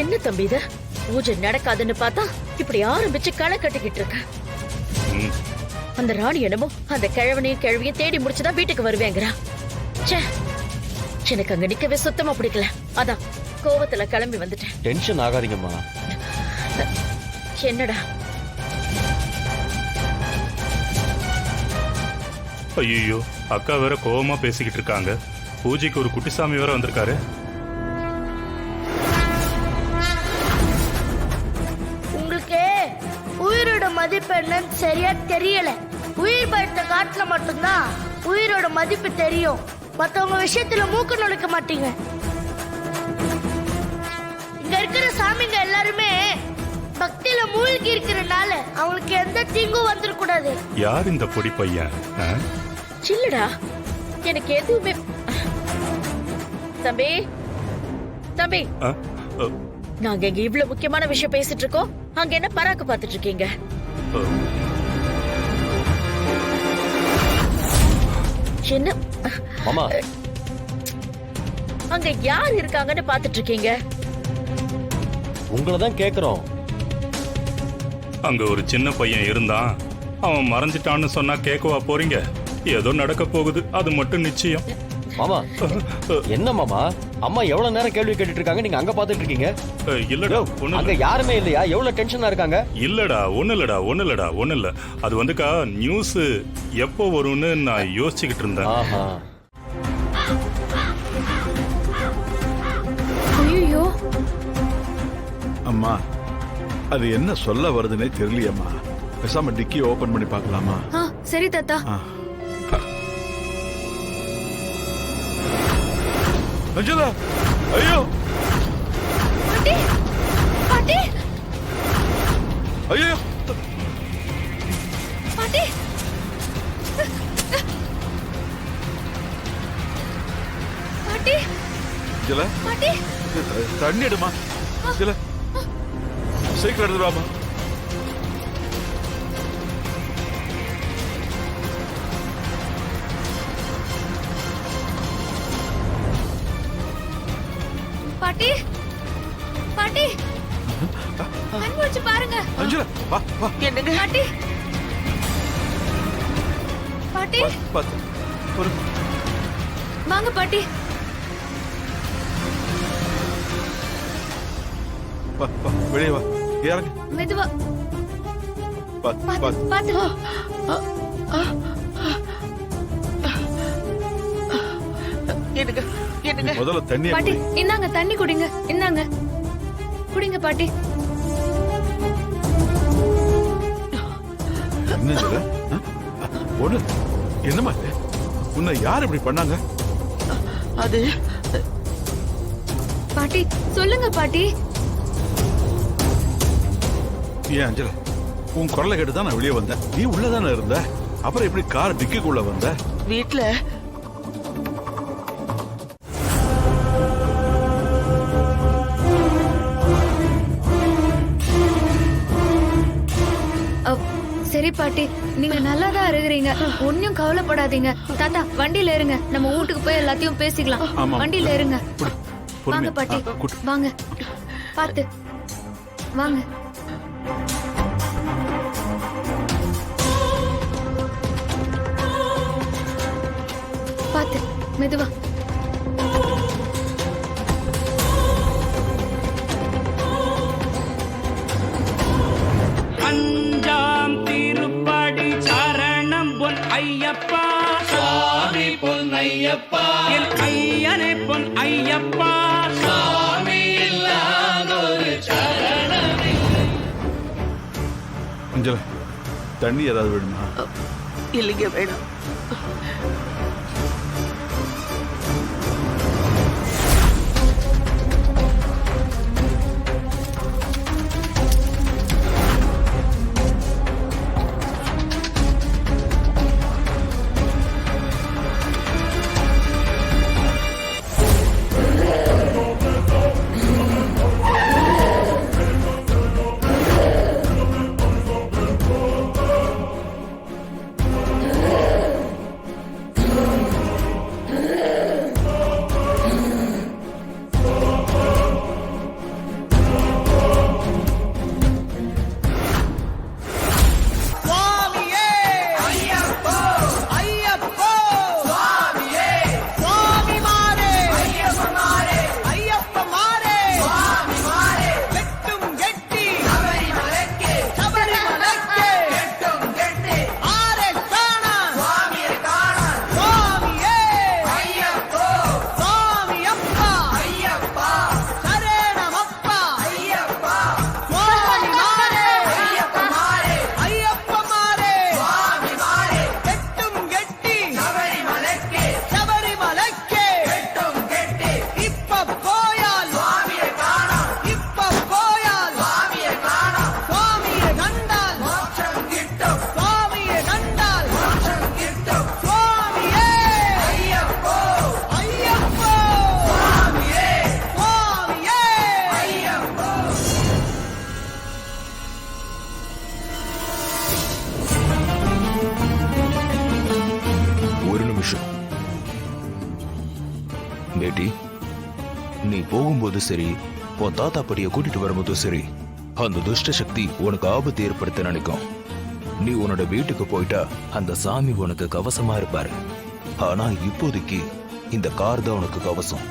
என்ன தம்பி இது? பூஜை நடக்காதுன்னு பார்த்தா இப்படி ஆரம்பிச்சு களை கட்டிக்கிட்டு இருக்க. அந்த ராணி என்னமோ அந்த கிழவனையும் கிழவியும் தேடி முடிச்சுதான் வீட்டுக்கு வருவேங்கிறா. ச்சே, எனக்கு அங்க நிக்கவே சுத்தமா பிடிக்கல. அதான் கோவத்துல கிளம்பி வந்துட்டேன். டென்ஷன் ஆகாதீங்கம்மா. என்னடா? ஐயோ, அக்கா வேற கோவமா பேசிக்கிட்டு இருக்காங்க. பூஜைக்கு ஒரு குட்டிசாமி வேற வந்திருக்காரு. உங்களுக்கு உயிரோட மதிப்பு என்னன்னு சரியா தெரியல. உயிர் பயத்த காட்டுல மட்டும்தான் உயிரோட மதிப்பு தெரியும். மத்தவங்க விஷயத்துல மூக்கு நுழைக்க மாட்டீங்க. இங்க இருக்கிற சாமிங்க எல்லாருமே பக்தியில மூழ்கி இருக்கிறனால அவங்களுக்கு எந்த தீங்கும் வந்துடக்கூடாது. யார் இந்த பொடி பையன்? சில்லுடா, எனக்கு எதுவுமே. தம்பி தம்பி, நாங்க இங்க இவ்வளவு முக்கியமான விஷயம் பேசிட்டு இருக்கோம். அங்க என்ன பராக்கு பாத்துட்டு இருக்கீங்க? என்ன மாமா, அங்க யார் இருக்காங்கன்னு பாத்துட்டு இருக்கீங்க? உங்களை தான் கேக்குறோம். அங்க ஒரு சின்ன பையன் இருந்தான். அவன் மறைஞ்சிட்டான்னு சொன்னா கேட்கவா போறீங்க? ஏதோ நடக்க போகுது, அது மட்டும் நிச்சயம். மாமா, என்ன மாமா? அம்மா எவ்வளவு நேரம் கேள்வி கேட்டுட்டு இருக்காங்க, நீங்க அங்க பாத்துட்டு இருக்கீங்க. இல்லடா, அங்க யாருமே இல்லையா? எவ்வளவு டென்ஷனா இருக்காங்க? இல்லடா, ஒண்ணு இல்ல. அது வந்துக்கா, நியூஸ் எப்போ வரும்னு நான் யோசிச்சுக்கிட்டு இருந்தேன். ஐயோ அம்மா, அது என்ன சொல்ல வருதுன்னே தெரியலையம்மா. பேசாம டிக்கி ஓபன் பண்ணி பார்க்கலாமா? சரி தாத்தா. அஞ்சலா, ஐயோ பாட்டி, பாட்டி, ஐயோ பாட்டி, பாட்டி, அஞ்சலா, பாட்டி, தண்ணி எடுமா. அஞ்சலா, சீக்கிரம் எடுத்து வாமா. பாட்டி, பாட்டி, கண் முழிச்சு பாருங்க. அஞ்சலா, வா வா. என்னங்க பாட்டி? பாட்டி, பாத்து ஒரு வாங்க பாட்டி. வா வா, வெளியே வா. இறங்கு. மெதுவா. பாத்து பாத்து. பாத்து. என்னங்க என்னங்க? முதல்ல தண்ணி பாட்டி, இந்தாங்க தண்ணி குடிங்க. இந்தாங்க குடிங்க பாட்டி. என்ன சொல்ல? ஒண்ணு என்னமா இது? உன்னை யார் இப்படி பண்ணாங்க? அது பாட்டி சொல்லுங்க பாட்டி. ஏன் அஞ்சலா, உன் குரலை கேட்டு தான் நான் வெளியே வந்தேன். நீ உள்ளதானே இருந்த. அப்புறம் எப்படி கார் டிக்கிக்குள்ள வந்த? வீட்ல சரி பாட்டி, நீங்க நல்லாதான் இருக்கிறீங்க. ஒன்னும் கவலைப்படாதீங்க. தாத்தா, வண்டியில இருங்க. நம்ம வீட்டுக்கு போய் எல்லாத்தையும் பேசிக்கலாம். வண்டியில இருங்க. வாங்க பாட்டி, வாங்க. பாத்து வாங்க. பாத்து மெதுவா. அஞ்சாம் திருப்படி சரணம் பொன் ஐயப்பா, சுவாமி பொன் ஐயப்பா, என் ஐயனே பொன் ஐயப்பா, சுவாமி இல்லாதொரு சரணமே. அஞ்சலா, தண்ணி ஏதாவது வேணுமா? இல்லைங்க, வேணும். போகும்போது சரி, உன் தாத்தா படியை கூட்டிட்டு வரும்போதும் சரி, அந்த துஷ்ட சக்தி உனக்கு ஆபத்து ஏற்படுத்த நினைக்கும். நீ உன்னோட வீட்டுக்கு போயிட்டா அந்த சாமி உனக்கு கவசமா இருப்பாரு. ஆனா இப்போதைக்கு இந்த கார் தான் உனக்கு கவசம்.